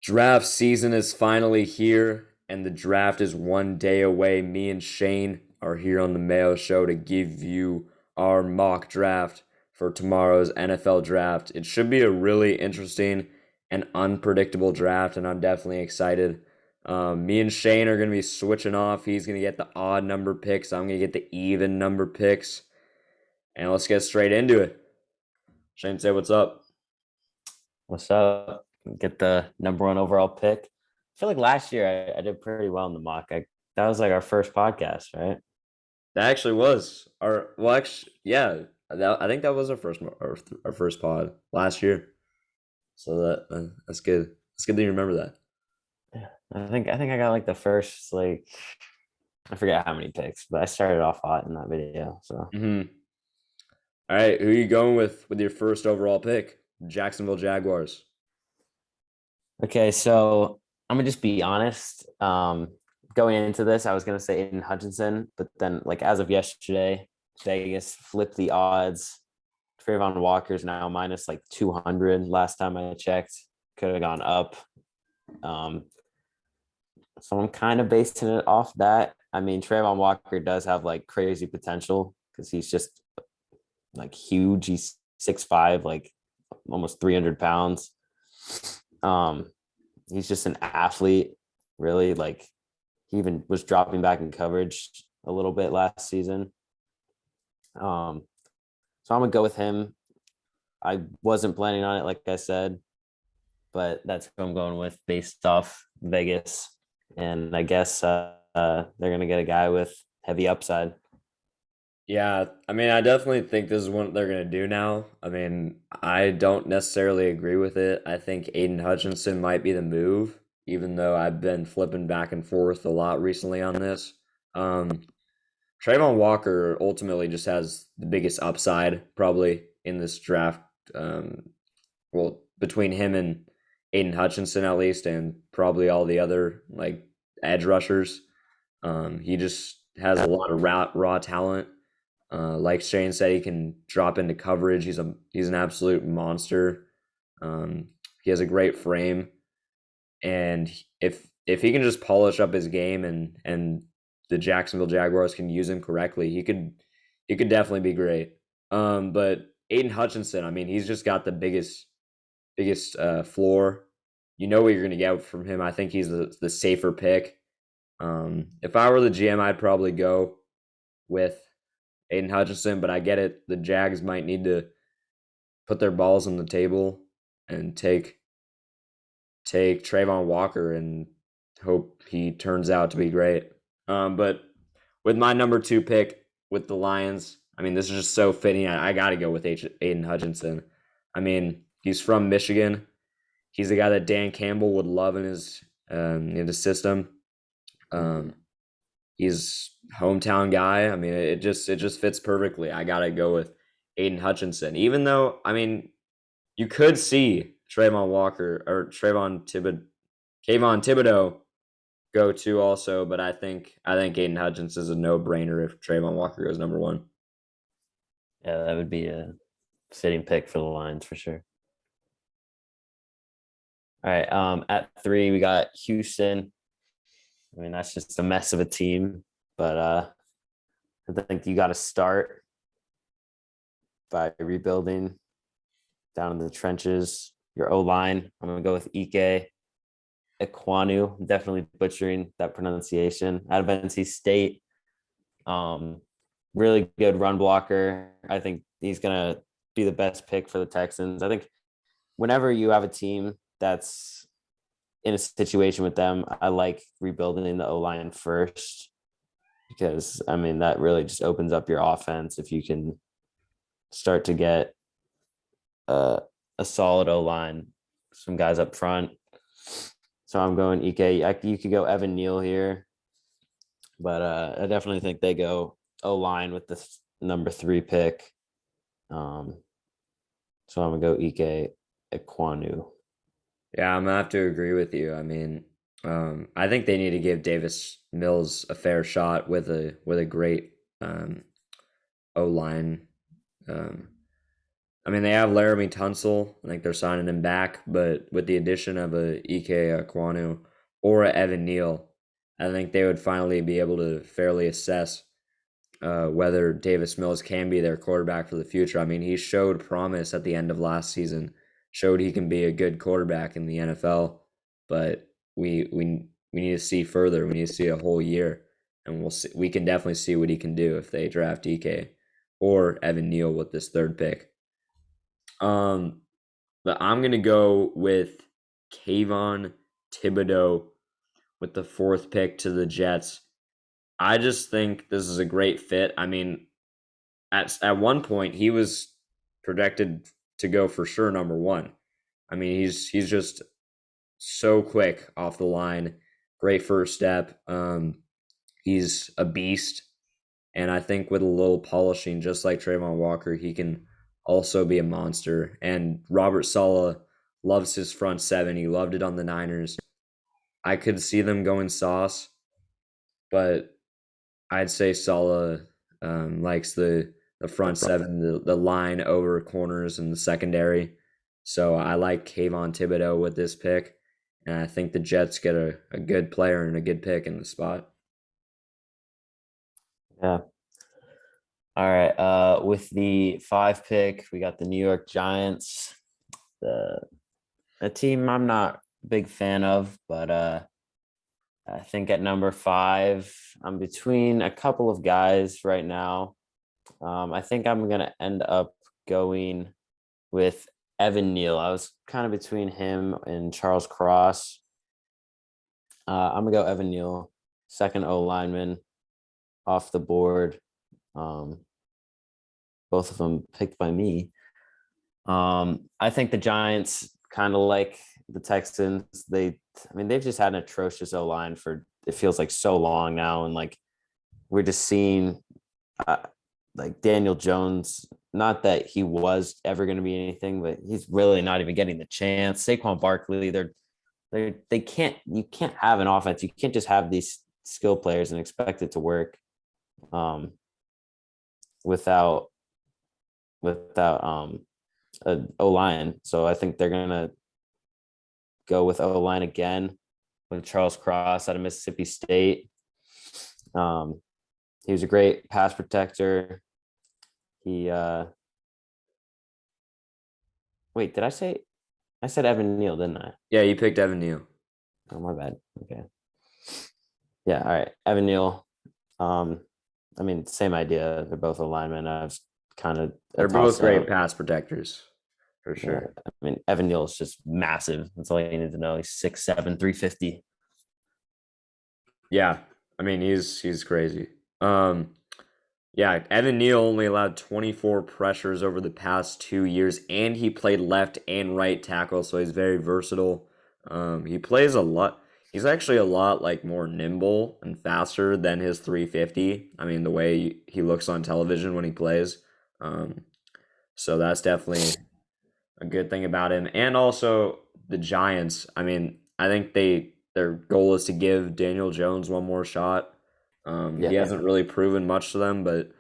Draft season is finally here, and the draft is one day away. Me and Shane are here on the Mayo Show to give you our mock draft for tomorrow's NFL draft. It should be a really interesting and unpredictable draft, and I'm definitely excited. Me and Shane are going to be switching off. He's going to get the odd number picks. I'm going to get the even number picks. And let's get straight into it. Shane, say what's up. What's up? Get the number one overall pick. I feel like last year I did pretty well in the mock. That was like our first podcast, right? That actually was our well, actually, yeah. I think that was our first pod last year. So that's good. It's good that you remember that. Yeah. I think I got like the first like I forget how many picks, but I started off hot in that video. So All right, who are you going with your first overall pick? Jacksonville Jaguars. okay, so I'm gonna just be honest. Going into this, I was gonna say Aiden Hutchinson, but then like as of yesterday, Vegas flipped the odds. Trayvon Walker's now minus like 200 last time I checked. Could have gone up. Um, so I'm kind of basing it off that. I mean, Trayvon Walker does have like crazy potential because he's just like huge. He's 6'5", like almost 300 pounds. Um, he's just an athlete, really. Like he even was dropping back in coverage a little bit last season. Um, so I'm gonna go with him. I wasn't planning on it, like I said, but that's who I'm going with based off Vegas. And I guess they're gonna get a guy with heavy upside. Yeah, I mean, I definitely think this is what they're gonna do now. I mean, I don't necessarily agree with it. I think Aiden Hutchinson might be the move, even though I've been flipping back and forth a lot recently on this. Um, Trayvon Walker ultimately just has the biggest upside probably in this draft. Um, well, between him and Aiden Hutchinson at least, and probably all the other like edge rushers. He just has a lot of raw talent. Like Shane said, he can drop into coverage. He's an absolute monster. He has a great frame, and if he can just polish up his game and the Jacksonville Jaguars can use him correctly, he could definitely be great. But Aiden Hutchinson, I mean, he's just got the biggest floor. You know what you're gonna get from him. I think he's the safer pick. If I were the GM, I'd probably go with Aiden Hutchinson, but I get it. The Jags might need to put their balls on the table and take Trayvon Walker and hope he turns out to be great. But with my number two pick with the Lions, I mean, this is just so fitting. I got to go with Aiden Hutchinson. I mean, he's from Michigan. He's the guy that Dan Campbell would love in his system. Um, he's hometown guy. I mean, it just fits perfectly. I gotta go with Aiden Hutchinson. Even though, I mean, you could see Trayvon Walker or Kayvon Thibodeau go to also, but I think Aiden Hutchinson is a no brainer if Trayvon Walker goes number one. Yeah, that would be a fitting pick for the Lions for sure. All right. At three, we got Houston. I mean, that's just a mess of a team, but I think you got to start by rebuilding down in the trenches. Your O line, I'm gonna go with Ike Ekwanu. Definitely butchering that pronunciation. Out of NC State, um, really good run blocker. I think he's gonna be the best pick for the Texans. I think whenever you have a team that's in a situation with them, I like rebuilding the O line first because I mean that really just opens up your offense if you can start to get uh, a solid O line, some guys up front. So I'm going Ike. You could go Evan Neal here, but I definitely think they go O line with the number three pick. Um, so I'm gonna go Ike Ekwanu. Yeah, I'm gonna have to agree with you. I mean, I think they need to give Davis Mills a fair shot with a great O line. Um, I mean, they have Laramie Tunsil. I think they're signing him back, but with the addition of a Ike Aquanu or a Evan Neal, I think they would finally be able to fairly assess whether Davis Mills can be their quarterback for the future. I mean, he showed promise at the end of last season, showed he can be a good quarterback in the NFL, but we need to see further. We need to see a whole year, and we'll see. We can definitely see what he can do if they draft DK or Evan Neal with this third pick. Um, but I'm gonna go with Kayvon Thibodeau with the fourth pick to the Jets. I just think this is a great fit. I mean, at one point he was projected to go for sure number one. I mean, he's just so quick off the line, great first step. He's a beast, and I think with a little polishing, just like Trayvon Walker, he can also be a monster. And Robert Saleh loves his front seven. He loved it on the Niners. I could see them going sauce, but I'd say Saleh likes the front seven, the line over corners and the secondary. So I like Kayvon Thibodeau with this pick, and I think the Jets get a good player and a good pick in the spot. Yeah. All right. With the 5 pick, we got the New York Giants. The a team I'm not a big fan of, but I think at number 5, I'm between a couple of guys right now. I think I'm gonna end up going with Evan Neal. I was kind of between him and Charles Cross. I'm gonna go Evan Neal, second O lineman off the board. Um, both of them picked by me. I think the Giants kind of like the Texans. They've just had an atrocious O line for it feels like so long now, and like we're just seeing uh, like Daniel Jones. Not that he was ever going to be anything, but he's really not even getting the chance. Saquon Barkley, they can't you can't have an offense. You can't just have these skill players and expect it to work um, without a O line. So I think they're gonna go with O line again with Charles Cross out of Mississippi State. Um, he was a great pass protector. He wait, did I said Evan Neal, didn't I? Yeah, you picked Evan Neal. Oh my bad. Okay. Yeah, all right. Evan Neal. Um, I mean, same idea. They're both alignment. I've kind of They're both tossed great out. pass protectors, for Yeah, sure. I mean, Evan Neal is just massive. That's all you need to know. He's 6'7", 350. Yeah, I mean he's crazy. Yeah, Evan Neal only allowed 24 pressures over the past 2 years, and he played left and right tackle, so he's very versatile. He plays a lot. He's actually a lot like more nimble and faster than his 350. I mean, the way he looks on television when he plays. Um, so that's definitely a good thing about him. And also the Giants. I mean, I think their goal is to give Daniel Jones one more shot. He Yeah. hasn't really proven much to them, but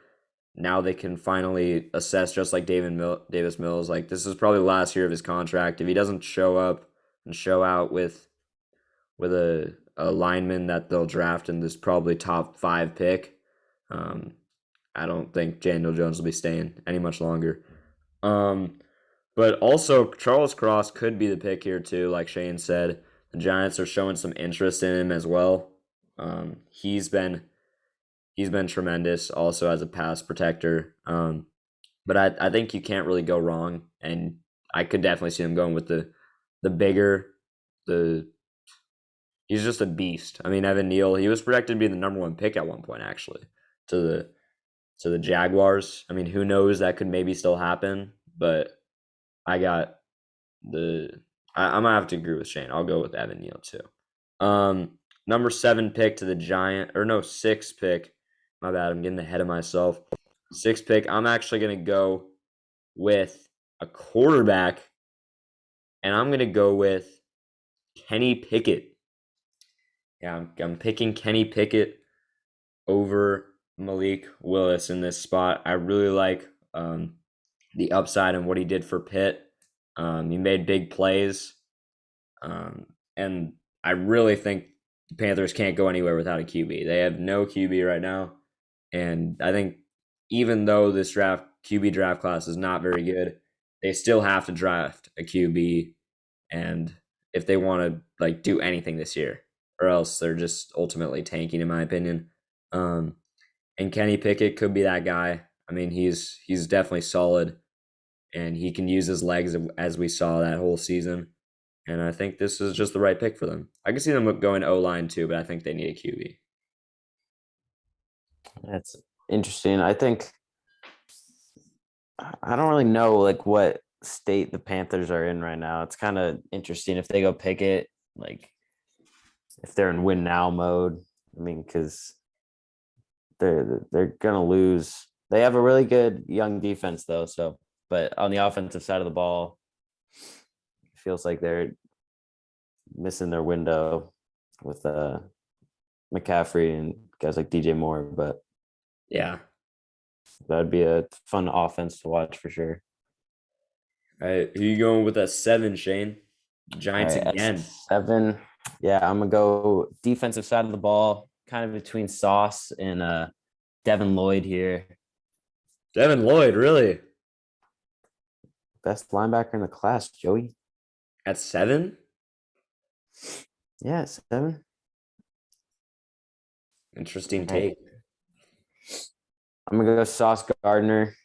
now they can finally assess just like Davis Mills. Like this is probably the last year of his contract. If he doesn't show up and show out with a lineman that they'll draft in this probably top 5 pick, um, I don't think Daniel Jones will be staying any much longer. Um, but also Charles Cross could be the pick here too. Like Shane said, the Giants are showing some interest in him as well. Um, he's been he's been tremendous also as a pass protector. But I think you can't really go wrong, and I could definitely see him going with the bigger the. He's just a beast. I mean, Evan Neal, he was projected to be the number one pick at one point, actually, to the Jaguars. I mean, who knows? That could maybe still happen, but I got the. I'm gonna have to agree with Shane. I'll go with Evan Neal too. Number 7 pick to the Giant, or no, 6 pick. My bad. I'm getting ahead of myself. 6 pick. I'm actually gonna go with a quarterback, and I'm gonna go with Kenny Pickett. Yeah, I'm picking Kenny Pickett over Malik Willis in this spot. I really like the upside and what he did for Pitt. He made big plays, and I really think the Panthers can't go anywhere without a QB. They have no QB right now, and I think even though this draft QB draft class is not very good, they still have to draft a QB, and if they want to like do anything this year, or else they're just ultimately tanking, in my opinion. Um, and Kenny Pickett could be that guy. I mean, he's definitely solid, and he can use his legs as we saw that whole season. And I think this is just the right pick for them. I can see them going O line too, but I think they need a QB. That's interesting. I think I don't really know like what state the Panthers are in right now. It's kind of interesting if they go pick it, like if they're in win now mode. I mean, because they're gonna lose. They have a really good young defense though. So, but on the offensive side of the ball, it feels like they're missing their window with McCaffrey and guys like DJ Moore. But Yeah. that'd be a fun offense to watch for sure. All right. Who you going with at 7, Shane? All Giants right, at again. 7, yeah, I'm gonna go defensive side of the ball, kind of between Sauce and Devin Lloyd here. Devin Lloyd, really? Best linebacker in the class, Joey. At 7? Yeah, 7. Interesting All right. take. I'm gonna go Sauce Gardner.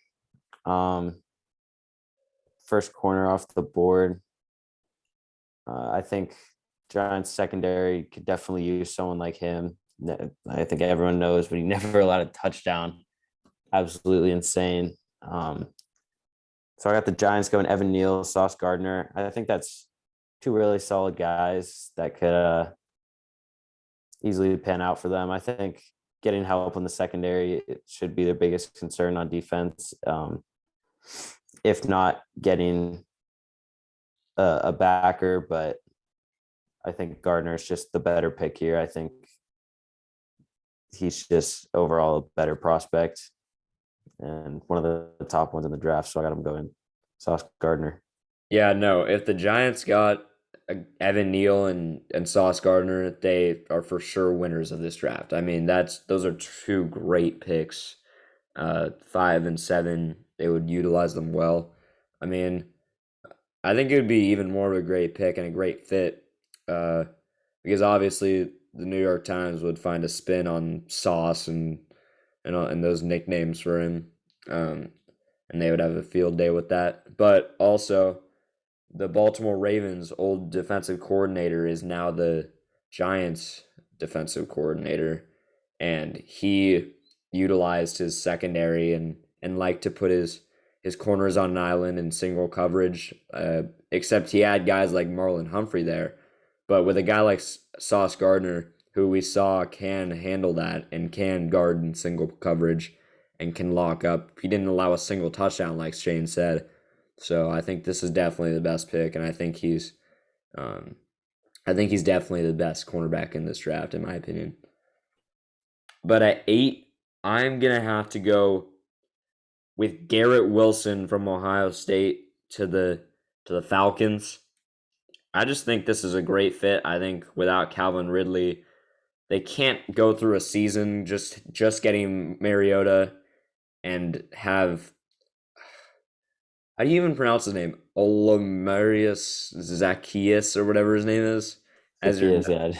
Um, First corner off the board. I think Giants secondary could definitely use someone like him. I think everyone knows, but he never allowed a touchdown. Absolutely insane. So I got the Giants going Evan Neal, Sauce Gardner. I think that's two really solid guys that could easily pan out for them. I think getting help in the secondary it should be their biggest concern on defense. If not getting a backer, but I think Gardner is just the better pick here. I think he's just overall a better prospect and one of the top ones in the draft. So I got him going Sauce Gardner. Yeah, no. If the Giants got Evan Neal and Sauce Gardner, they are for sure winners of this draft. I mean, those are two great picks. 5 and 7, they would utilize them well. I mean, I think it would be even more of a great pick and a great fit, uh, because obviously the New York Times would find a spin on Sauce and those nicknames for him, um, and they would have a field day with that. But also, the Baltimore Ravens' old defensive coordinator is now the Giants' defensive coordinator, and he utilized his secondary and liked to put his corners on an island in single coverage. Except he had guys like Marlon Humphrey there, but with a guy like Sauce Gardner, who we saw can handle that and can guard in single coverage and can lock up. He didn't allow a single touchdown, like Shane said. So I think this is definitely the best pick, and um, I think he's definitely the best cornerback in this draft, in my opinion. But at 8, I'm gonna have to go with Garrett Wilson from Ohio State to the Falcons. I just think this is a great fit. I think without Calvin Ridley, they can't go through a season just getting Mariota and have, how do you even pronounce his name? Olamarius Zacchaeus or whatever his name is Like as he your is, yeah.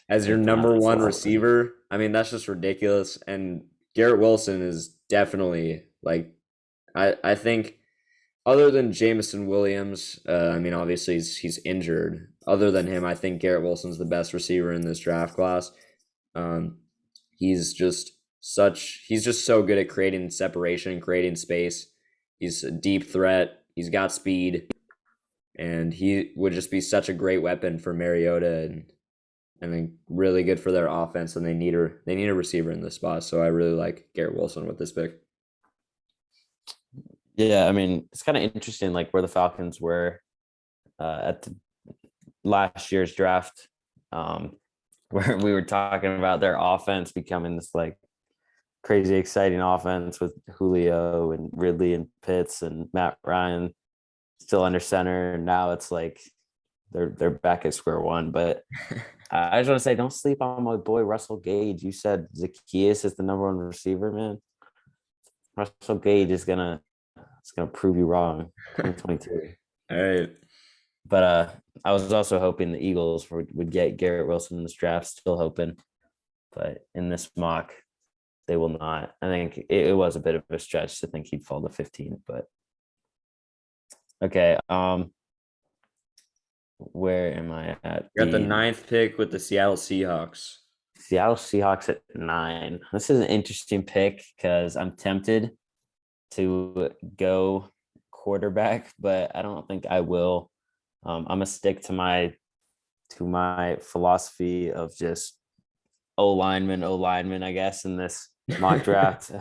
as I your pronounce number this a one lot. receiver. I mean, that's just ridiculous. And Garrett Wilson is definitely like, I think other than Jamison Williams, I mean, obviously he's injured. Other than him, I think Garrett Wilson's the best receiver in this draft class. Um, he's just so good at creating separation, creating space. He's a deep threat. He's got speed, and he would just be such a great weapon for Mariota and then really good for their offense. And they need a receiver in this spot. So I really like Garrett Wilson with this pick. Yeah, I mean, it's kind of interesting, like where the Falcons were at the last year's draft, where we were talking about their offense becoming this like crazy exciting offense with Julio and Ridley and Pitts and Matt Ryan still under center. And now it's like they're back at square one. But I just want to say, don't sleep on my boy Russell Gage. You said Zacchaeus is the number one receiver, man. Russell Gage is gonna it's gonna prove you wrong. 2022. All right. But I was also hoping the Eagles would get Garrett Wilson in this draft. Still hoping, but in this mock, they will not. I think it was a bit of a stretch to think he'd fall to 15. But okay, where am I at? You got the ninth pick with the Seattle Seahawks. Seattle Seahawks at 9. This is an interesting pick because I'm tempted to go quarterback, but I don't think I will. I'm gonna stick to my philosophy of just O lineman, I guess, in this mock draft.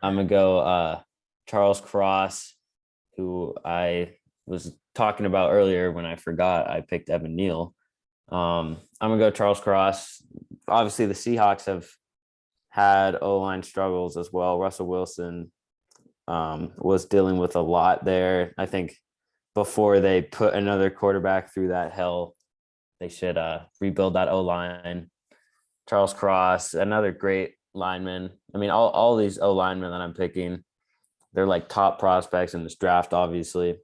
I'm gonna go Charles Cross, who I was talking about earlier when I forgot I picked Evan Neal. I'm gonna go Charles Cross. Obviously, the Seahawks have had O-line struggles as well. Russell Wilson was dealing with a lot there. I think before they put another quarterback through that hell, they should rebuild that O-line. Charles Cross, another great lineman. I mean, all these O linemen that I'm picking, they're like top prospects in this draft, obviously.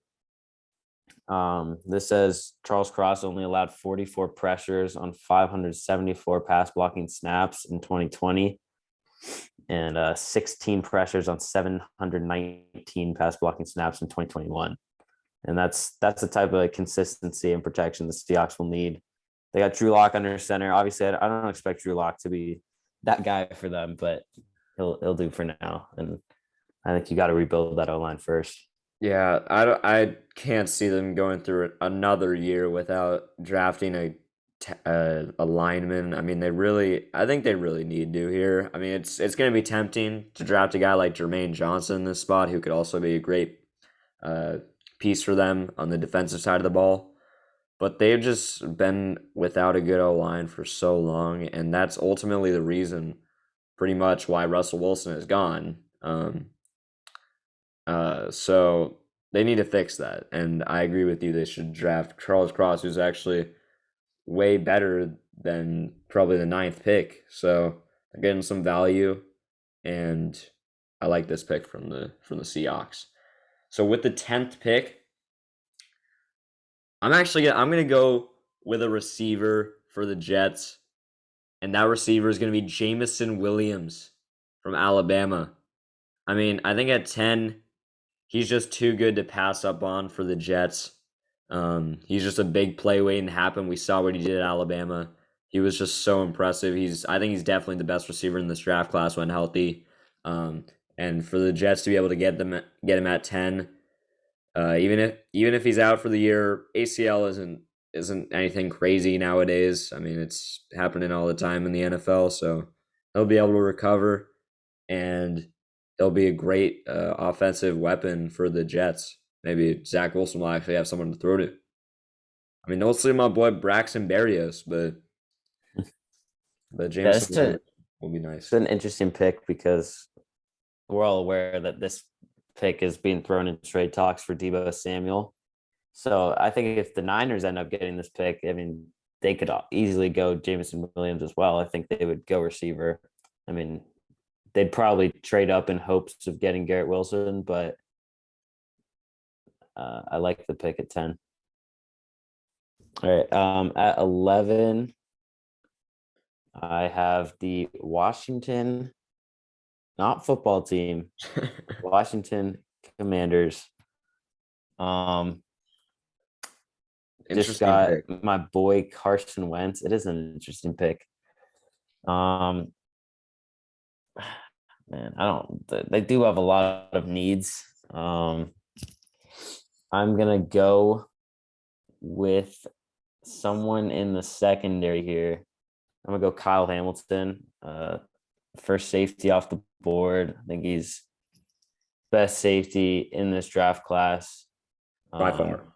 This says Charles Cross only allowed 44 pressures on 574 pass blocking snaps in 2020 and 16 pressures on 719 pass blocking snaps in 2021. And that's the type of consistency and protection the Seahawks will need. They got Drew Lock under center. Obviously, I don't expect Drew Lock to be that guy for them, but he'll do for now. And I think you got to rebuild that O-line first. Yeah, I can't see them going through another year without drafting a lineman. I mean, I think they really need to here. I mean, it's going to be tempting to draft a guy like Jermaine Johnson in this spot, who could also be a great piece for them on the defensive side of the ball. But they've just been without a good O line for so long, and that's ultimately the reason, pretty much, why Russell Wilson is gone. So they need to fix that, and I agree with you. They should draft Charles Cross, who's actually way better than probably the ninth pick. So they're getting some value, and I like this pick from the Seahawks. So with the 10th pick, I'm gonna go with a receiver for the Jets, and that receiver is gonna be Jameson Williams from Alabama. I mean, I think at 10, he's just too good to pass up on for the Jets. He's just a big play waiting to happen. We saw what he did at Alabama. He was just so impressive. I think he's definitely the best receiver in this draft class when healthy. And for the Jets to be able to get him at 10, even if he's out for the year, ACL isn't anything crazy nowadays. I mean, it's happening all the time in the NFL, so he'll be able to recover, and he'll be a great offensive weapon for the Jets. Maybe Zach Wilson will actually have someone to throw to. I mean, don't sleep on my boy Braxton Berrios, but James will be nice. It's an interesting pick because we're all aware that this pick is being thrown in trade talks for Deebo Samuel. So I think if the Niners end up getting this pick, I mean, they could easily go Jameson Williams as well. I think they would go receiver. I mean, they'd probably trade up in hopes of getting Garrett Wilson, but I like the pick at 10. All right. At 11, I have the Washington, not football team, Washington Commanders. Just got pick. My boy Carson Wentz. It is an interesting pick. Man, they do have a lot of needs. I'm gonna go with someone in the secondary here. I'm gonna go Kyle Hamilton, first safety off the board. I think he's best safety in this draft class. By far.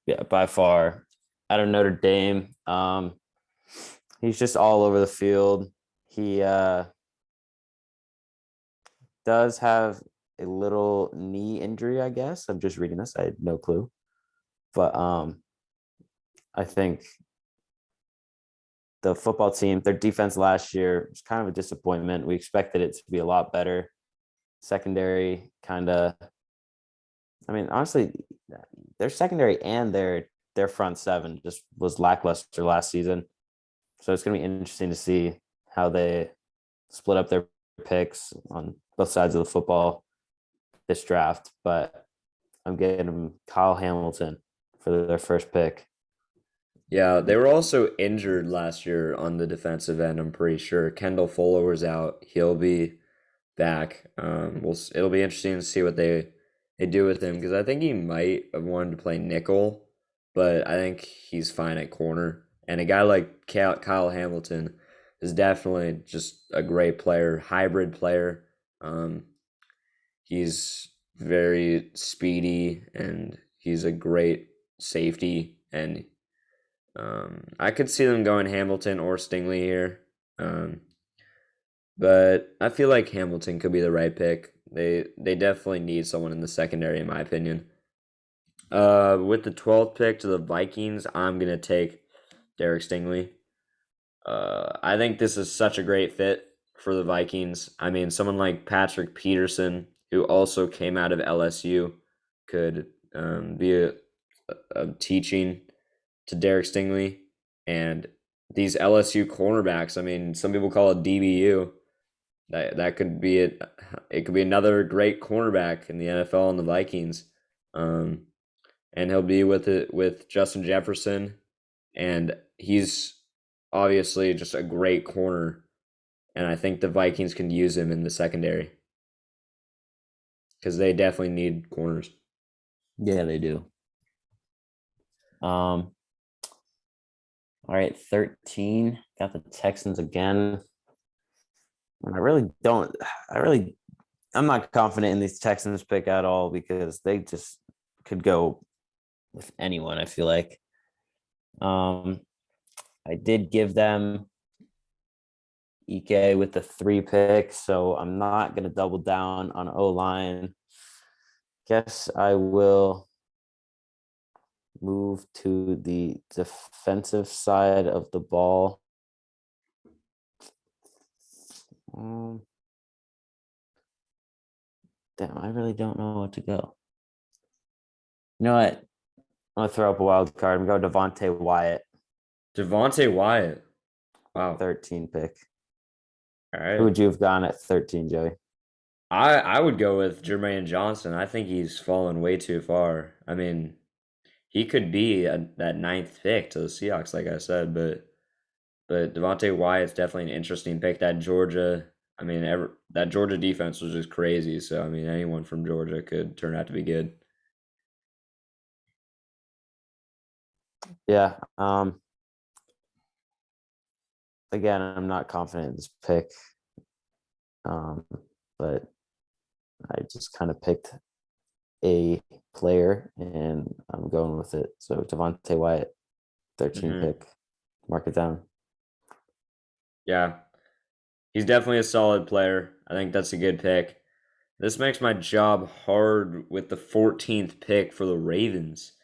Yeah, by far. Out of Notre Dame. He's just all over the field. He does have a little knee injury, I guess. I'm just reading this. I had no clue. But I think the football team, their defense last year was kind of a disappointment. We expected it to be a lot better. Secondary kind of, I mean, honestly, their secondary and their front seven just was lackluster last season. So it's going to be interesting to see how they split up their picks on both sides of the football this draft. But I'm getting them Kyle Hamilton for their first pick. Yeah, they were also injured last year on the defensive end, I'm pretty sure. Kendall Fuller was out. He'll be back. It'll be interesting to see what they do with him because I think he might have wanted to play nickel, but I think he's fine at corner. And a guy like Kyle Hamilton is definitely just a great player, hybrid player. Um, he's very speedy and he's a great safety. And I could see them going Hamilton or Stingley here. Um, but I feel like Hamilton could be the right pick. They definitely need someone in the secondary, in my opinion. With the 12th pick to the Vikings, I'm gonna take Derek Stingley. I think this is such a great fit for the Vikings. I mean, someone like Patrick Peterson, who also came out of LSU, could be a teaching to Derek Stingley. And these LSU cornerbacks, I mean, some people call it DBU. That could be it. It could be another great cornerback in the NFL and the Vikings. Um, and he'll be with Justin Jefferson, and he's obviously just a great corner. And I think the Vikings can use him in the secondary because they definitely need corners. Yeah, they do. All right, 13. Got the Texans again. And I'm not confident in these Texans pick at all because they just could go with anyone, I feel like. I did give them Ike with the 3 picks, so I'm not going to double down on O-line. Guess I will move to the defensive side of the ball. Damn, I really don't know what to go. You know what? I'm gonna throw up a wild card. I'm going Devontae Wyatt, Devontae Wyatt. Wow. 13 pick. All Who right. would you have gone at 13, Joey? I would go with Jermaine Johnson. I think he's fallen way too far. I mean, he could be that ninth pick to the Seahawks, like I said, but Devontae Wyatt's definitely an interesting pick. That Georgia, I mean, that Georgia defense was just crazy. So I mean, anyone from Georgia could turn out to be good. Yeah. Again, I'm not confident in this pick. But I just kind of picked a player and I'm going with it. So Devontae Wyatt, 13 Hmm. pick. Mark it down. Yeah, he's definitely a solid player. I think that's a good pick. This makes my job hard with the 14th pick for the Ravens.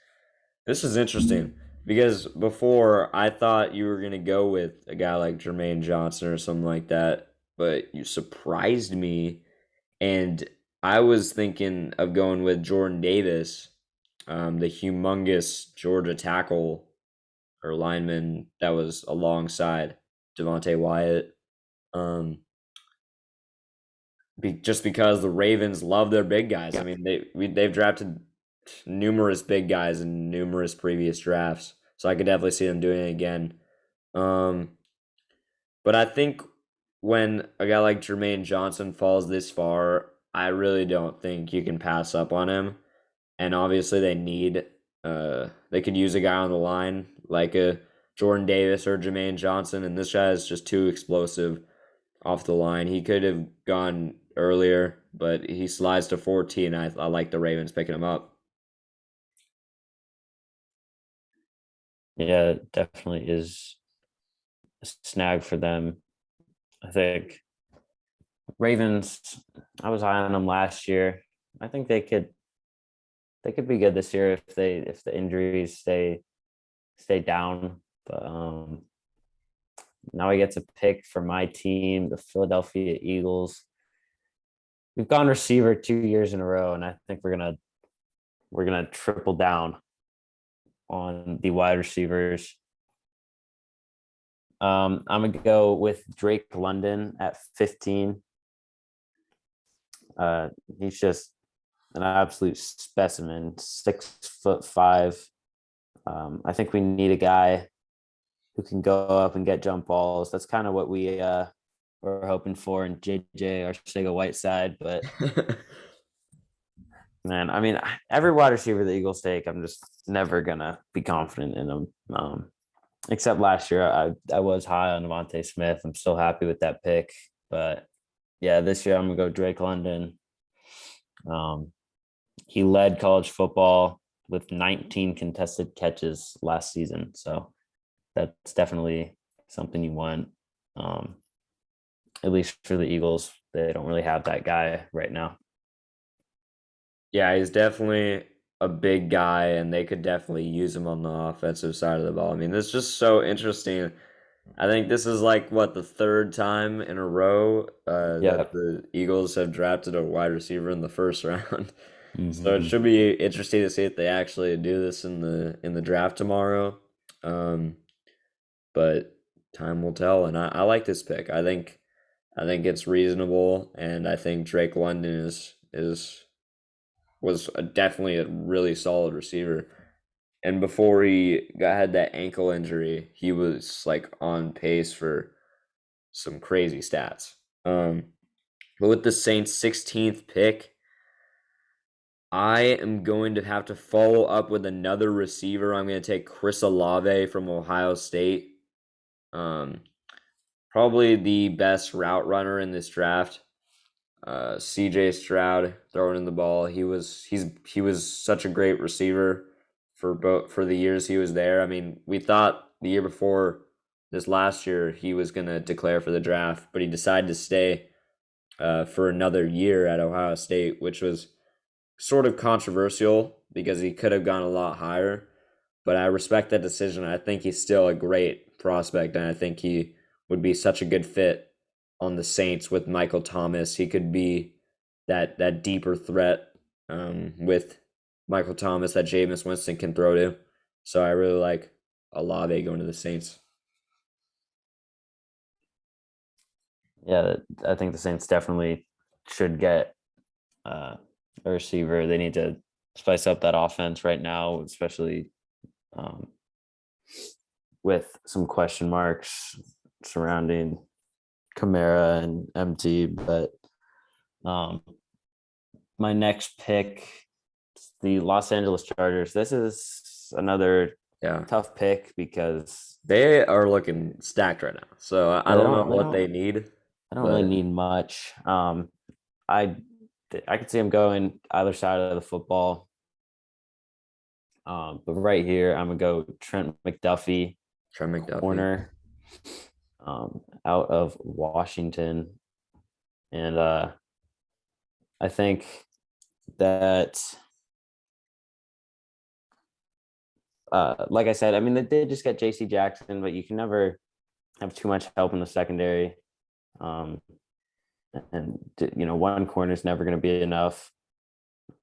This is interesting because before I thought you were going to go with a guy like Jermaine Johnson or something like that, but you surprised me. And I was thinking of going with Jordan Davis, the humongous Georgia tackle or lineman that was alongside Devontae Wyatt. Um, just because the Ravens love their big guys. I mean, they've drafted numerous big guys in numerous previous drafts, so I could definitely see them doing it again. Um, but I think when a guy like Jermaine Johnson falls this far, I really don't think you can pass up on him. And obviously, they could use a guy on the line like a Jordan Davis or Jermaine Johnson, and this guy is just too explosive off the line. He could have gone earlier, but he slides to 14. I like the Ravens picking him up. Yeah, it definitely is a snag for them. I think Ravens, I was high on them last year. I think they could be good this year if the injuries stay down. But now I get to pick for my team, the Philadelphia Eagles. We've gone receiver 2 years in a row, and I think we're gonna triple down on the wide receivers. I'm gonna go with Drake London at 15. He's just an absolute specimen, 6'5". I think we need a guy who can go up and get jump balls. That's kind of what we're hoping for in JJ Arcega-Whiteside. But man, I mean, every wide receiver the Eagles take, I'm just never gonna be confident in them. Except last year, I was high on Devontae Smith. I'm still happy with that pick, but yeah, this year I'm gonna go Drake London. Um, he led college football with 19 contested catches last season, so that's definitely something you want. Um, at least for the Eagles, they don't really have that guy right now. Yeah, he's definitely a big guy, and they could definitely use him on the offensive side of the ball. I mean, this is just so interesting. I think this is like what the third time in a row that Yeah. the Eagles have drafted a wide receiver in the first round. So it Hmm. should be interesting to see if they actually do this in the draft tomorrow. Um, but time will tell, and I like this pick. I think it's reasonable, and I think Drake London is was definitely a really solid receiver. And before he had that ankle injury, he was like on pace for some crazy stats. But with the Saints' 16th pick, I am going to have to follow up with another receiver. I'm going to take Chris Olave from Ohio State. Um, Probably the best route runner in this draft. CJ Stroud throwing in the ball. He was such a great receiver for the years he was there. I mean, we thought the year before this last year he was gonna declare for the draft, but he decided to stay for another year at Ohio State, which was sort of controversial because he could have gone a lot higher. But I respect that decision. I think he's still a great prospect, and I think he would be such a good fit on the Saints with Michael Thomas. He could be that deeper threat with Michael Thomas that Jameis Winston can throw to. So I really like Olave going to the Saints. Yeah, I think the Saints definitely should get uh, a receiver. They need to spice up that offense right now, especially um, with some question marks surrounding Kamara and MT. But um, my next pick, the Los Angeles Chargers. This is another Yeah, tough pick because they are looking stacked right now. So I yeah, don't know what they need, they don't really but need much. I I could see them going either side of the football. But right here, I'm gonna go Trent McDuffie, Trey McDuffie. corner, out of Washington, and I think that, like I said, I mean they did just get J.C. Jackson, but you can never have too much help in the secondary. Um, and one corner is never going to be enough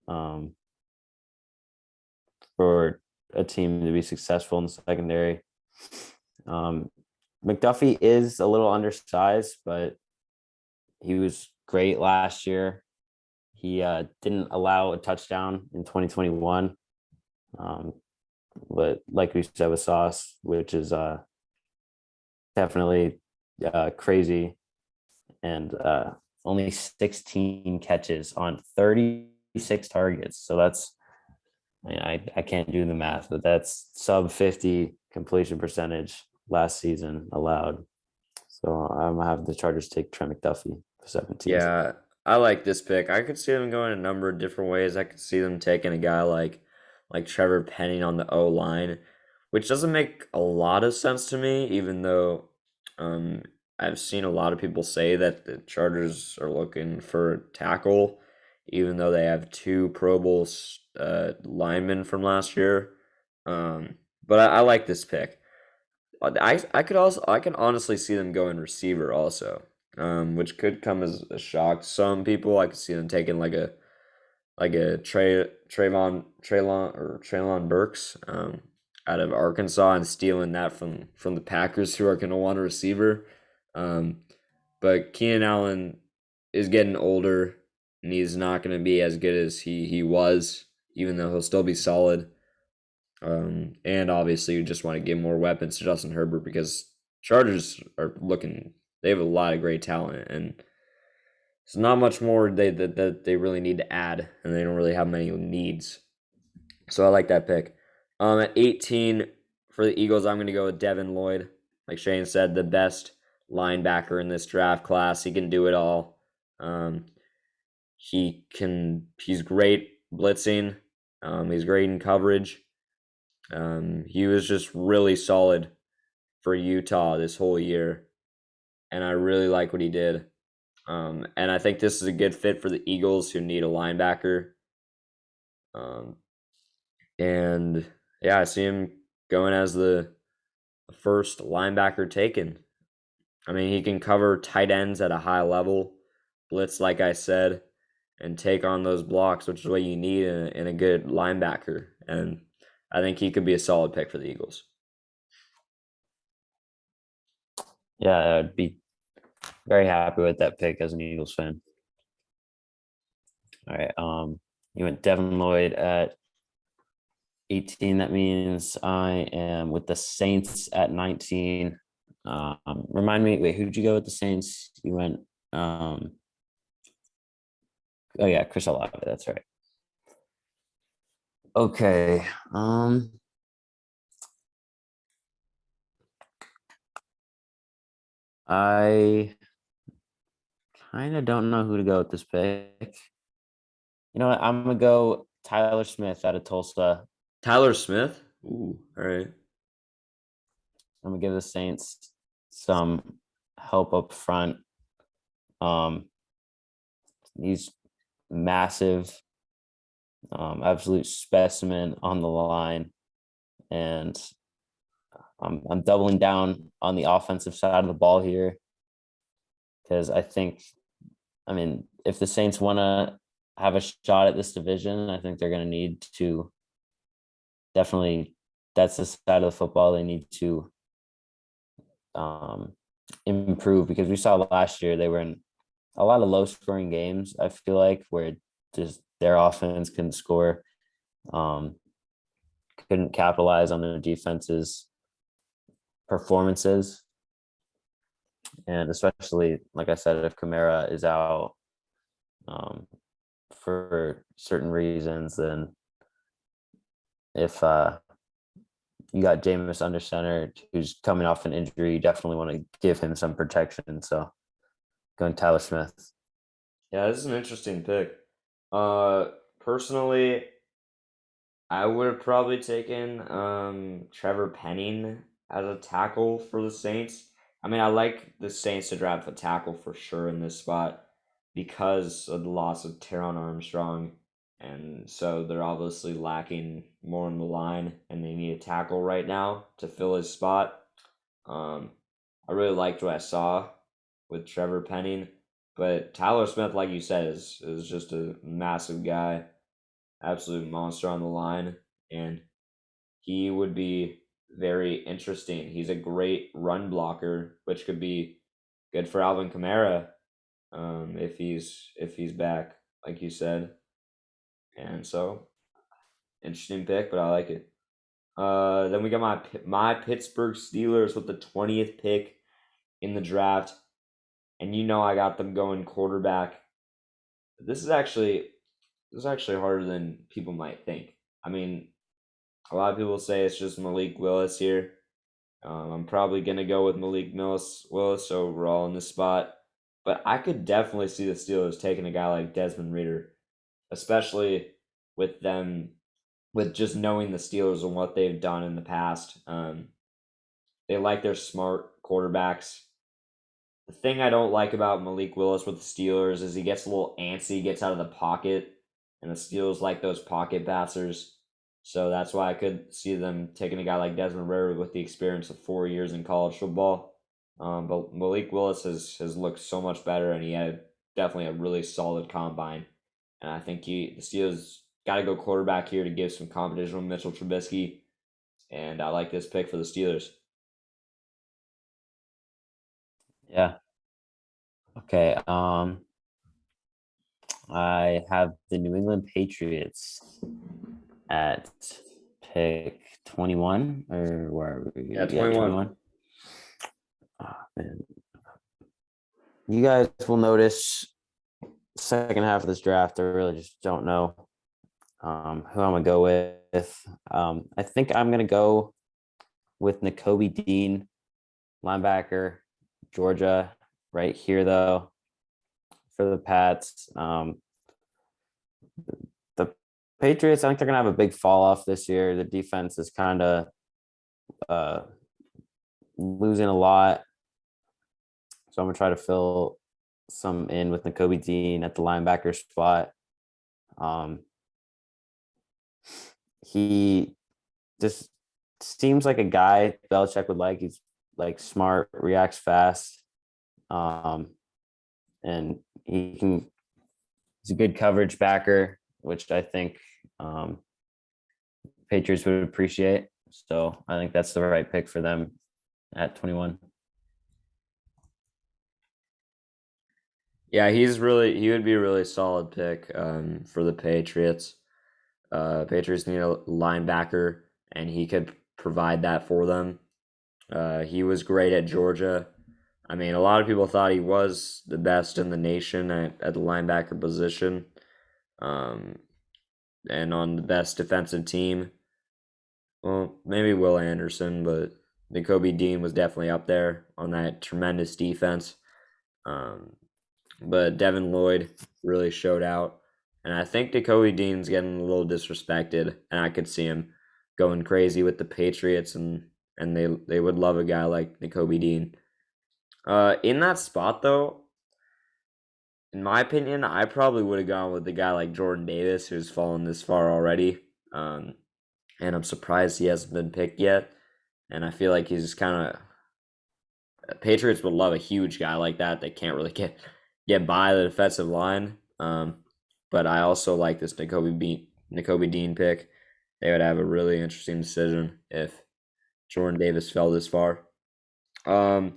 um, for a team to be successful in the secondary. Um, McDuffie is a little undersized, but he was great last year. He didn't allow a touchdown in 2021, um, but like we said with Sauce, which is definitely crazy, and only 16 catches on 36 targets. So that's, I mean, I can't do the math, but that's sub 50 completion percentage last season allowed. So I'm gonna have the Chargers take Trent McDuffie for 17th. Yeah, I like this pick. I could see them going a number of different ways. I could see them taking a guy like Trevor Penning on the O line, which doesn't make a lot of sense to me, even though um I've seen a lot of people say that the Chargers are looking for a tackle, even though they have two Pro Bowl linemen from last year. But I like this pick. I can honestly see them going receiver also, which could come as a shock to some people. I could see them taking like a Traylon Burks out of Arkansas and stealing that from the Packers who are going to want a receiver. Um, but Keenan Allen is getting older and he's not going to be as good as he was, even though he'll still be solid. And obviously, you just want to give more weapons to Justin Herbert because Chargers are looking. They have a lot of great talent, and there's not much more that they really need to add, and they don't really have many needs. So I like that pick. At 18 for the Eagles, I'm going to go with Devin Lloyd. Like Shane said, the best linebacker in this draft class. He can do it all. Um, He's great blitzing. He's great in coverage. He was just really solid for Utah this whole year, and I really like what he did. And I think this is a good fit for the Eagles who need a linebacker. Um, and yeah, I see him going as the first linebacker taken. I mean, he can cover tight ends at a high level, blitz, like I said, and take on those blocks, which is what you need in a good linebacker. And I think he could be a solid pick for the Eagles. Yeah, I'd be very happy with that pick as an Eagles fan. All right. You went Devin Lloyd at 18. That means I am with the Saints at 19. Remind me, wait, who'd you go with the Saints? You went oh yeah, Chris Olave, that's right. Okay. I kind of don't know who to go with this pick. You know what? I'm gonna go Tyler Smith out of Tulsa. Tyler Smith? Ooh, all right. I'm gonna give the Saints some help up front. Um, he's massive, absolute specimen on the line, and I'm doubling down on the offensive side of the ball here because I mean, if the Saints want to have a shot at this division, I think they're going to need to definitely. That's the side of the football they need to um, improve because we saw last year they were in a lot of low scoring games. I feel like where just their offense couldn't score, um, couldn't capitalize on their defense's performances, and especially like I said, if Kamara is out um, for certain reasons, then if you got Jameis under center who's coming off an injury, you definitely want to give him some protection. So going Tyler Smith. Yeah, this is an interesting pick. Uh, Personally, I would have probably taken Trevor Penning as a tackle for the Saints. I mean, I like the Saints to draft a tackle for sure in this spot because of the loss of Teron Armstrong, and so they're obviously lacking more on the line, and they need a tackle right now to fill his spot. Um, I really liked what I saw with Trevor Penning, but Tyler Smith, like you said, is just a massive guy, absolute monster on the line, and he would be very interesting. He's a great run blocker, which could be good for Alvin Kamara if he's back, like you said. And so interesting pick, but I like it. Then we got my Pittsburgh Steelers with the 20th pick in the draft, and you know I got them going quarterback. This is actually harder than people might think. I mean, a lot of people say it's just Malik Willis here. I'm probably gonna go with Willis overall in this spot, but I could definitely see the Steelers taking a guy like Desmond Reader, especially with them with just knowing the Steelers and what they've done in the past. They like their smart quarterbacks. the thing I don't like about Malik Willis with the Steelers is he gets a little antsy, gets out of the pocket, and the Steelers like those pocket passers. So that's why I could see them taking a guy like Desmond Ridder with the experience of 4 years in college football. But Malik Willis has looked so much better, and he had definitely a really solid combine. And I think the Steelers got to go quarterback here to give some competition with Mitchell Trubisky. And I like this pick for the Steelers. Yeah. Okay. I have the New England Patriots at pick 21, or where are we? Yeah, 21. 21. Man. You guys will notice second half of this draft, I really just don't know who I'm gonna go with. I think I'm gonna go with Nakobe Dean, linebacker, Georgia, right here though, for the Pats. The Patriots, I think they're gonna have a big fall off this year. The defense is kind of losing a lot, so I'm gonna try to fill some in with Nakobe Dean at the linebacker spot. He just seems like a guy Belichick would like. He's like smart, reacts fast, and he's a good coverage backer, which I think Patriots would appreciate. So I think that's the right pick for them at 21. Yeah, he would be a really solid pick for the Patriots. Patriots need a linebacker, and he could provide that for them. He was great at Georgia. I mean, a lot of people thought he was the best in the nation at the linebacker position, and on the best defensive team. Well, maybe Will Anderson, but Nakobe Dean was definitely up there on that tremendous defense. Um, but Devin Lloyd really showed out. And I think Nakobe Dean's getting a little disrespected, and I could see him going crazy with the Patriots, and they would love a guy like Nakobe Dean. In that spot though, in my opinion, I probably would have gone with the guy like Jordan Davis, who's fallen this far already. And I'm surprised he hasn't been picked yet. And I feel like he's kind of Patriots would love a huge guy like that. They can't really get by the defensive line. But I also like this Nakobe Dean pick. They would have a really interesting decision if Jordan Davis fell this far. But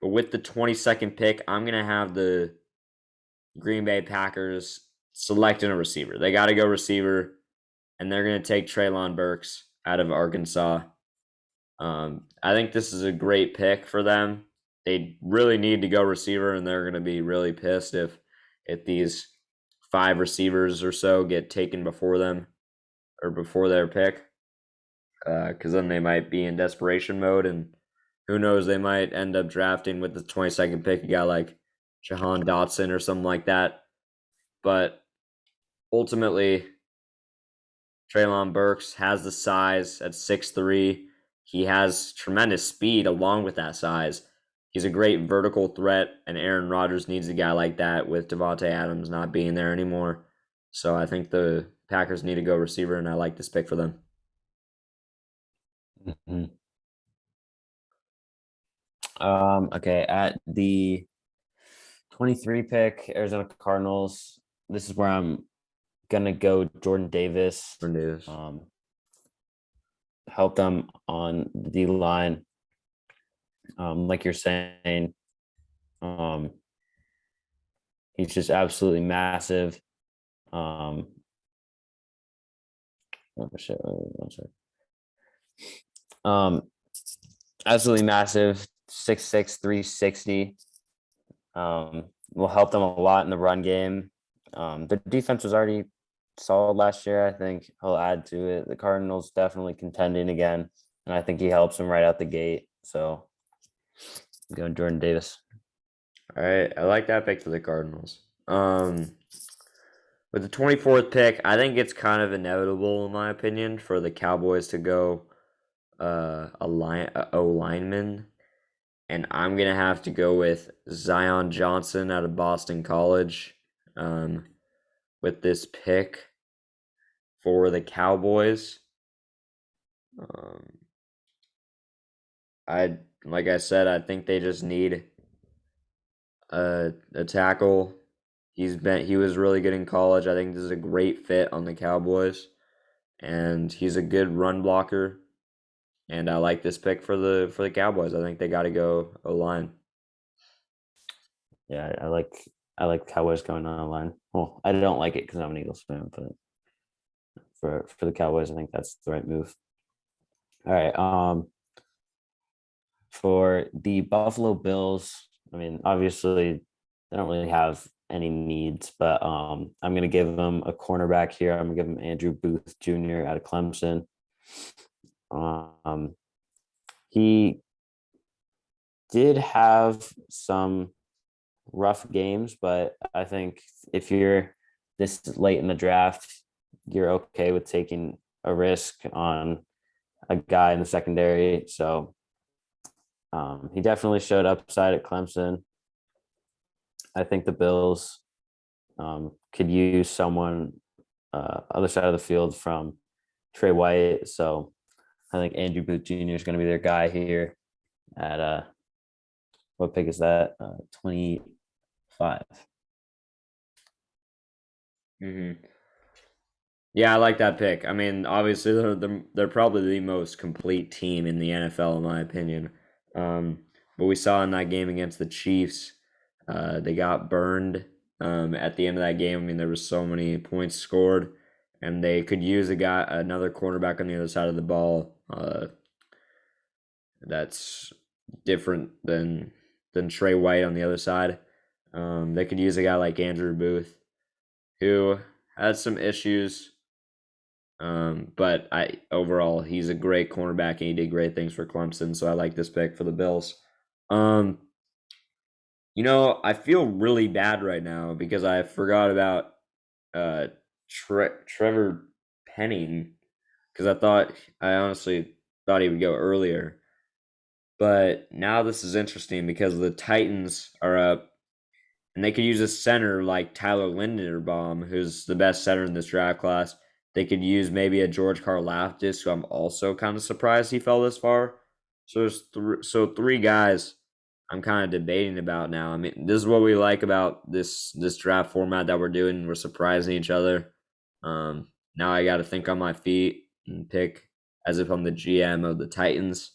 with the 22nd pick, I'm gonna have the Green Bay Packers selecting a receiver. They got to go receiver, and they're gonna take Treylon Burks out of Arkansas. I think this is a great pick for them. They really need to go receiver, and they're gonna be really pissed if these 5 receivers or so get taken before them or before their pick, because then they might be in desperation mode, and who knows, they might end up drafting with the 22nd pick a guy like Jahan Dotson or something like that. But ultimately, Treylon Burks has the size at 6'3". He has tremendous speed along with that size. He's a great vertical threat, and Aaron Rodgers needs a guy like that with Devontae Adams not being there anymore. So I think the Packers need to go receiver, and I like this pick for them. Mm-hmm. Okay, at the 23 pick, Arizona Cardinals. This is where I'm gonna go Jordan Davis. Jordan Davis. Help them on the D line. Like you're saying, he's just absolutely massive. Oh, shit, I'm sorry. Absolutely massive, 6'6", 360. Will help them a lot in the run game. The defense was already solid last year. I think he'll add to it. The Cardinals definitely contending again, and I think he helps them right out the gate. So I'm going Jordan Davis. All right, I like that pick for the Cardinals. With the 24th pick, I think it's kind of inevitable, in my opinion, for the Cowboys to go O lineman, and I'm gonna have to go with Zion Johnson out of Boston College, um, with this pick for the Cowboys. Um, I like I said, I think they just need a tackle. He was really good in college. I think this is a great fit on the Cowboys, and he's a good run blocker. And I like this pick for the Cowboys. I think they got to go O-line. Yeah, I like Cowboys going on a line. Well, I don't like it because I'm an Eagles fan, but for the Cowboys, I think that's the right move. All right. For the Buffalo Bills, I mean, obviously they don't really have any needs, but I'm gonna give them a cornerback here. I'm gonna give them Andrew Booth Jr. out of Clemson. Um, he did have some rough games, but I think if you're this late in the draft, you're okay with taking a risk on a guy in the secondary. So he definitely showed upside at Clemson. I think the Bills could use someone other side of the field from Trey White. So I think Andrew Booth Jr. is going to be their guy here at what pick is that? 25. Mm-hmm. Yeah, I like that pick. I mean, obviously they're probably the most complete team in the NFL in my opinion. Um, but we saw in that game against the Chiefs, they got burned at the end of that game. I mean, there was so many points scored, and they could use another cornerback on the other side of the ball. That's different than Trey White on the other side. They could use a guy like Andrew Booth, who had some issues. But I overall he's a great cornerback and he did great things for Clemson, so I like this pick for the Bills. Um, I feel really bad right now because I forgot about uh Trevor Penning because I honestly thought he would go earlier. But now this is interesting because the Titans are up and they could use a center like Tyler Linderbaum, who's the best center in this draft class. They could use maybe a George Karlaftis, who I'm also kind of surprised he fell this far. So three guys I'm kind of debating about now. I mean, this is what we like about this draft format that we're doing. We're surprising each other. Now I got to think on my feet and pick as if I'm the GM of the Titans.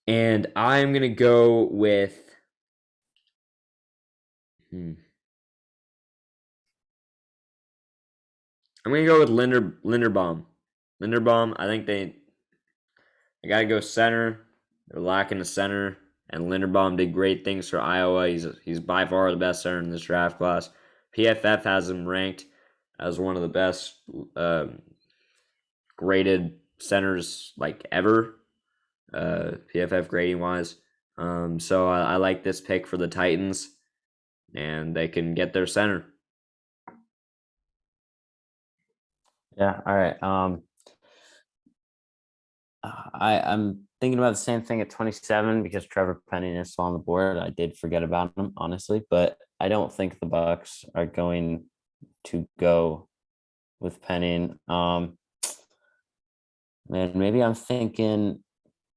And I'm gonna go with. Hmm, I'm gonna go with Linderbaum. Linderbaum. I think they gotta go center. They're lacking a center, and Linderbaum did great things for Iowa. He's by far the best center in this draft class. PFF has him ranked as one of the best graded centers like ever. PFF grading wise. So I like this pick for the Titans, and they can get their center. Yeah. All right. I'm thinking about the same thing at 27 because Trevor Penning is still on the board. I did forget about him, honestly, but I don't think the Bucks are going to go with Penning. And maybe I'm thinking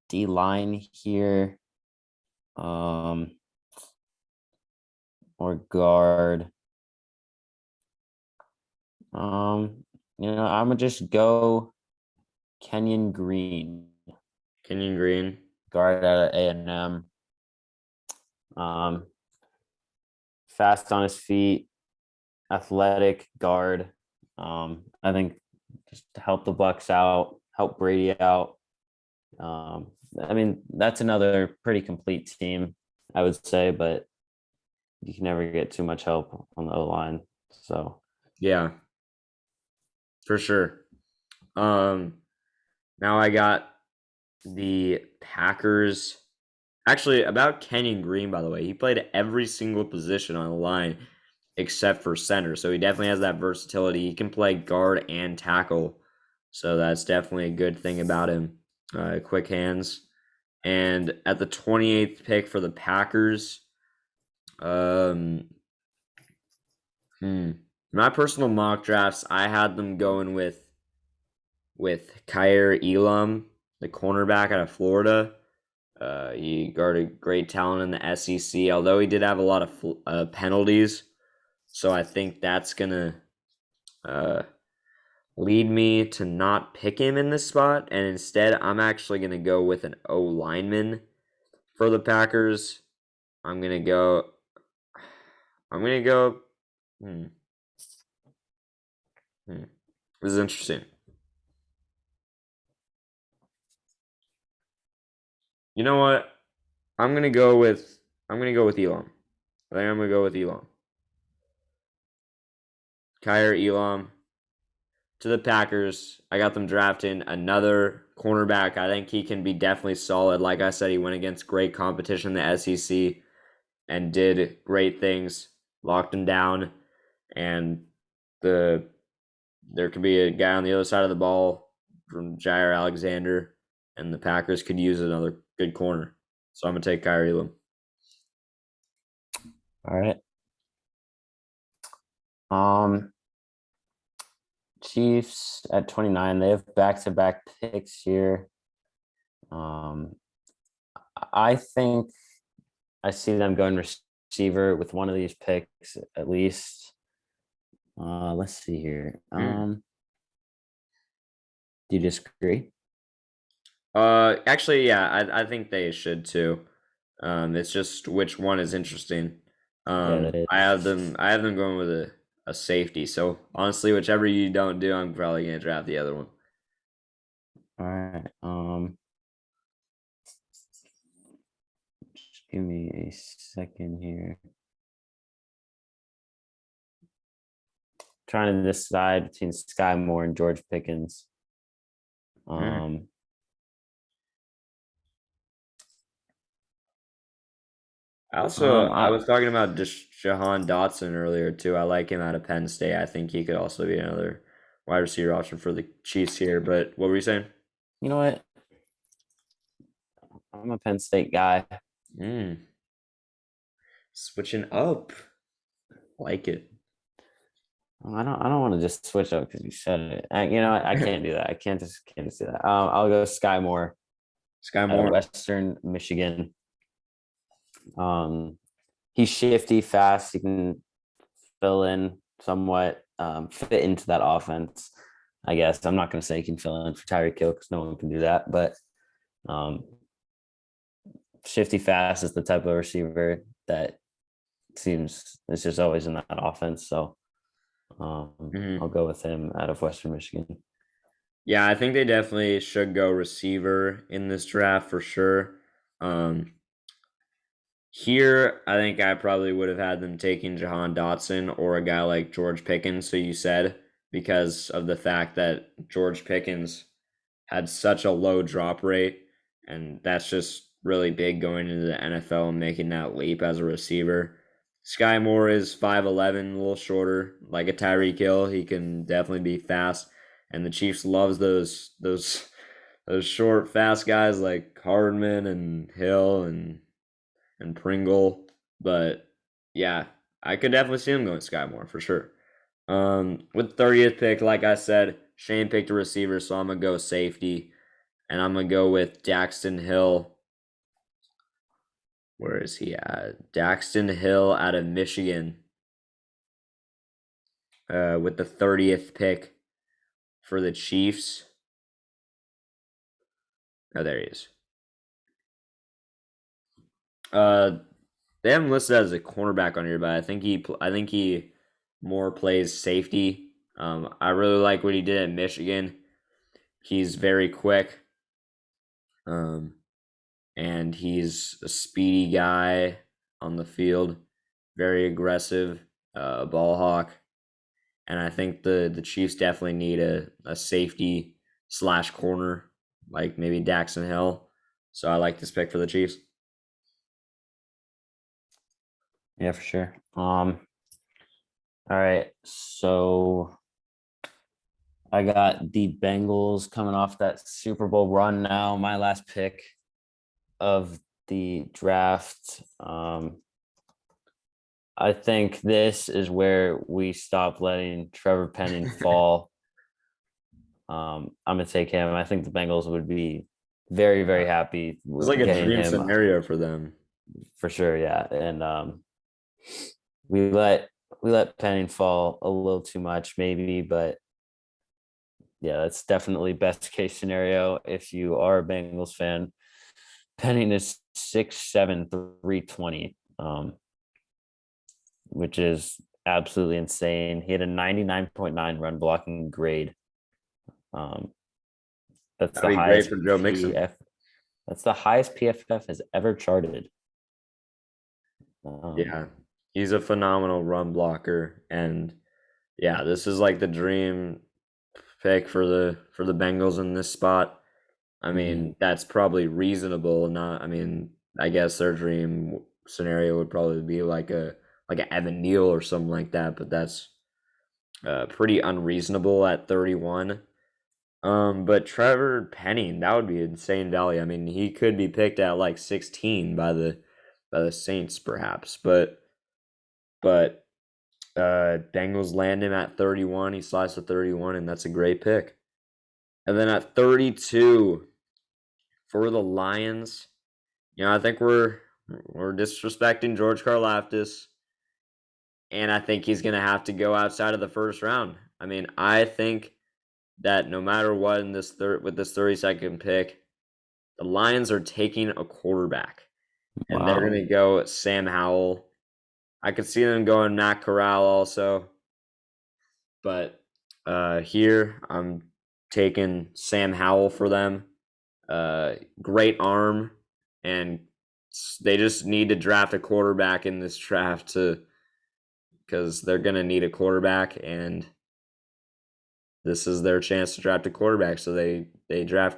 D line here, or guard. I'm gonna just go Kenyon Green, Kenyon Green. guard out of A&M. Fast on his feet, athletic guard. I think just to help the Bucks out, help Brady out. I mean, that's another pretty complete team, I would say, but you can never get too much help on the O line. So Yeah, for sure. Um, Now I got the Packers. Actually, about Kenyon Green, by the way, he played every single position on the line except for center. So he definitely has that versatility. He can play guard and tackle. So that's definitely a good thing about him. Quick hands. And at the 28th pick for the Packers, um, my personal mock drafts, I had them going with Kyer Elam, the cornerback out of Florida. He guarded great talent in the SEC, although he did have a lot of penalties. So I think that's gonna uh, lead me to not pick him in this spot, and instead I'm actually gonna go with an O lineman for the Packers. I'm gonna go. I'm gonna go. Hmm, hmm. This is interesting. You know what? I'm gonna go with. I'm gonna go with Elam. I think I'm gonna go with Elam. Kyer Elam to the Packers. I got them drafting another cornerback. I think he can be definitely solid. Like I said, he went against great competition in the SEC and did great things, locked him down, and the there could be a guy on the other side of the ball from Jair Alexander, and the Packers could use another good corner. So I'm gonna take Kyrie Elam. All right. Um, Chiefs at 29. They have back-to-back picks here. Um, I think I see them going receiver with one of these picks at least. Let's see here. Do you disagree? Actually, yeah, I think they should too. It's just which one is interesting. Yeah, that I have them going with a safety. So honestly, whichever you don't do, I'm probably gonna draft the other one. All right. Just give me a second here. Trying to decide between Sky Moore and George Pickens. Mm. I I was talking about just Jahan Dotson earlier too. I like him out of Penn State. I think he could also be another wide receiver option for the Chiefs here. But what were you saying? You know what? I'm a Penn State guy. Mm. Switching up, like it. I don't want to just switch up because you said it. I can't do that. I can't just do that. I'll go Sky Moore Sky out of Moore. Western Michigan. He's shifty, fast. He can fill in somewhat, fit into that offense. I guess I'm not going to say he can fill in for Tyreek Hill because no one can do that, but um, shifty, fast is the type of receiver that seems it's just always in that offense. So I'll Hmm. go with him out of Western Michigan. Yeah, I think they definitely should go receiver in this draft for sure. Um, Here, I think I probably would have had them taking Jahan Dotson or a guy like George Pickens, so you said, because of the fact that George Pickens had such a low drop rate, and that's just really big going into the NFL and making that leap as a receiver. Sky Moore is 5'11", a little shorter, like a Tyreek Hill. He can definitely be fast, and the Chiefs loves those short, fast guys like Hardman and Hill and Pringle. But yeah, I could definitely see him going Sky Moore for sure. With 30th pick, like I said, Shane picked a receiver, so I'm gonna go safety, and I'm gonna go with Daxton Hill. Where is he at? Daxton Hill out of Michigan, with the 30th pick for the Chiefs. Oh, there he is. Uh, they have him listed as a cornerback on here, but I think he more plays safety. I really like what he did at Michigan. He's very quick, um, and he's a speedy guy on the field, very aggressive, ball hawk. And I think the Chiefs definitely need a safety slash corner, like maybe Daxon Hill. So I like this pick for the Chiefs. Yeah, for sure. All right. So I got the Bengals coming off that Super Bowl run now. My last pick. of the draft. I think this is where we stop letting Trevor Penning fall. I'm gonna take him. I think the Bengals would be very, very happy It's like a getting dream him scenario for them. for sure. Yeah, and we let we let Penning fall a little too much, maybe, but yeah, that's definitely best case scenario. If you are a Bengals fan, Penning is 6'7", 320, which is absolutely insane. He had a 99.9 run blocking grade. Um, that's That'd the be great highest for Joe Mixon. PF. That's the highest PFF has ever charted. Yeah, he's a phenomenal run blocker, and yeah, this is like the dream pick for the Bengals in this spot. I Mhm. mean, that's probably reasonable. Not, I mean, I guess their dream scenario would probably be like a Evan Neal or something like that, but that's pretty unreasonable at 31. But Trevor Penning, that would be insane value. I mean, he could be picked at like 16 by the Saints, perhaps, but Bengals land him at 31. He slides to 31, and that's a great pick. And then at 32 for the Lions, you know, I think we're disrespecting George Karlaftis, and I think he's gonna have to go outside of the first round. I mean, I think that no matter what in this third with this 32nd pick, the Lions are taking a quarterback, and they're Wow. gonna go Sam Howell. I could see them going Matt Corral also, but here I'm taking Sam Howell for them. Great arm, and they just need to draft a quarterback in this draft to because they're gonna need a quarterback, and this is their chance to draft a quarterback. So they draft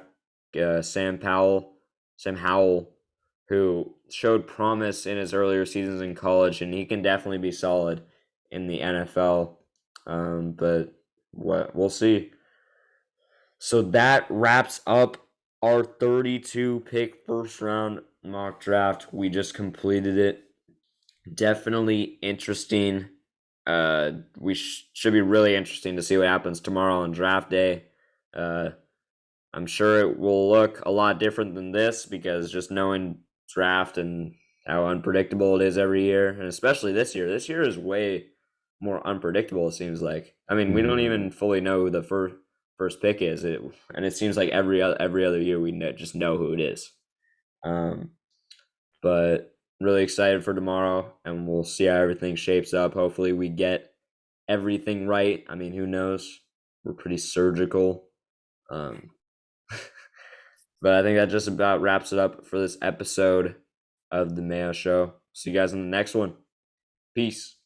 Sam Howell, who showed promise in his earlier seasons in college, and he can definitely be solid in the NFL. But what we'll see. So that wraps up our 32 pick first round mock draft. We just completed it. Definitely interesting. Should be really interesting to see what happens tomorrow on draft day. Uh, I'm sure it will look a lot different than this because just knowing draft and how unpredictable it is every year, and especially this year. This year is way more unpredictable. It seems like. I mean, we don't Mhm. even fully know who the first pick is. And it seems like every other year we just know who it is. Um, but really excited for tomorrow, and we'll see how everything shapes up. Hopefully, we get everything right. I mean, who knows? We're pretty surgical. Um, but I think that just about wraps it up for this episode of the Mayo Show. See you guys in the next one. Peace.